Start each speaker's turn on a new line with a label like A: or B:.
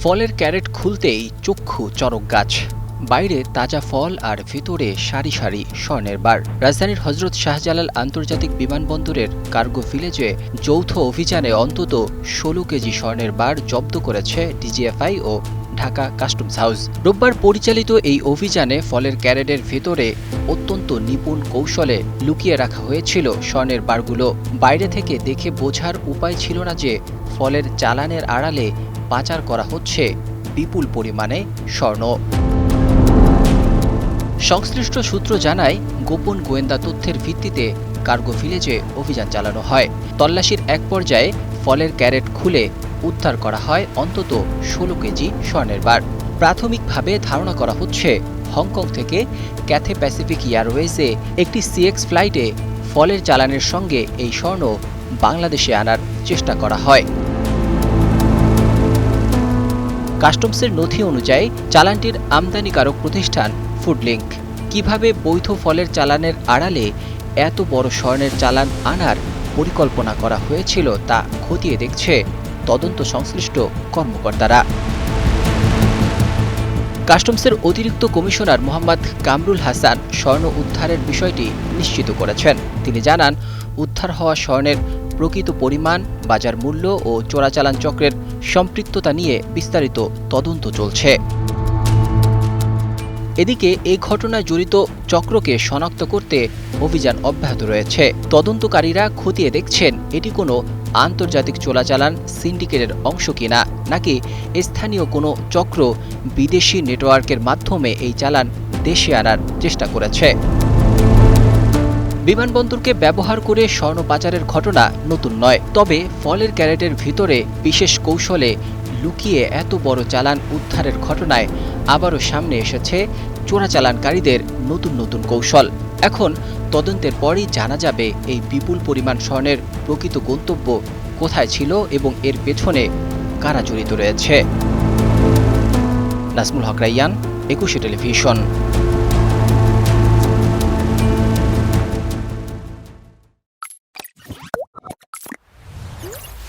A: ফলের ক্যারেট খুলতেই চক্ষু চড়ক গাছ, বাইরে তাজা ফল আর ভেতরে সারি সারি স্বর্ণের বার। রাজধানীর হজরত শাহজালাল আন্তর্জাতিক বিমানবন্দরের কার্গো ভিলেজে যৌথ অভিযানে অন্তত ১৬ কেজি স্বর্ণের বার জব্দ করেছে ডিজিএফআই ও ঢাকা কাস্টমস হাউস। রোববার পরিচালিত এই অভিযানে ফলের ক্যারেটের ভেতরে অত্যন্ত নিপুণ কৌশলে লুকিয়ে রাখা হয়েছিল স্বর্ণের বারগুলো। বাইরে থেকে দেখে বোঝার উপায় ছিল না যে ফলের চালানের আড়ালে পাচার করা হচ্ছে বিপুল পরিমাণে স্বর্ণ। সংশ্লিষ্ট সূত্র জানায়, গোপন গোয়েন্দা তথ্যের ভিত্তিতে কার্গো ভিলেজে অভিযান চালানো হয়। তল্লাশির এক পর্যায়ে ফলের ক্যারেট খুলে উদ্ধার করা হয় অন্তত ১৬ কেজি স্বর্ণের বার। প্রাথমিকভাবে ধারণা করা হচ্ছে, হংকং থেকে ক্যাথে প্যাসিফিক এয়ারওয়েজে একটি সিএক্স ফ্লাইটে ফলের চালানের সঙ্গে এই স্বর্ণ বাংলাদেশে আনার চেষ্টা করা হয়। কাস্টমসের নথি অনুযায়ী চালানটির আমদানিকারক প্রতিষ্ঠান ফুডলিংক। কিভাবে বৈধ ফলের চালানের আড়ালে এত বড় স্বর্ণের চালান আনার পরিকল্পনা করা হয়েছিল তা খতিয়ে দেখছে তদন্ত সংশ্লিষ্ট কর্মকর্তারা। কাস্টমসের অতিরিক্ত কমিশনার মোহাম্মদ কামরুল হাসান স্বর্ণ উদ্ধারের বিষয়টি নিশ্চিত করেছেন। তিনি জানান, উদ্ধার হওয়া স্বর্ণের প্রকৃত পরিমাণ, বাজার মূল্য ও চোরাচালান চক্রের সম্পৃক্ততা নিয়ে বিস্তারিত তদন্ত চলছে। এদিকে এই ঘটনায় জড়িত চক্রকে শনাক্ত করতে অভিযান অব্যাহত রয়েছে। তদন্তকারীরা খতিয়ে দেখছেন এটি কোনো আন্তর্জাতিক চোরাচালান সিন্ডিকেটের অংশ কিনা, নাকি স্থানীয় কোনো চক্র বিদেশি নেটওয়ার্কের মাধ্যমে এই চালান দেশে আনার চেষ্টা করেছে। বিমানবন্দরকে ব্যবহার করে স্বর্ণ পাচারের ঘটনা নতুন নয়, তবে ফলের ক্যারেটের ভিতরে বিশেষ কৌশলে লুকিয়ে এত বড় চালান উদ্ধারের ঘটনায় আবারও সামনে এসেছে চোরাচালানকারীদের নতুন নতুন কৌশল। এখন তদন্তের পরই জানা যাবে এই বিপুল পরিমাণ স্বর্ণের প্রকৃত গন্তব্য কোথায় ছিল এবং এর পেছনে কারা জড়িত রয়েছে। নাজমুল হক রাইয়ান, ২১ টেলিভিশন।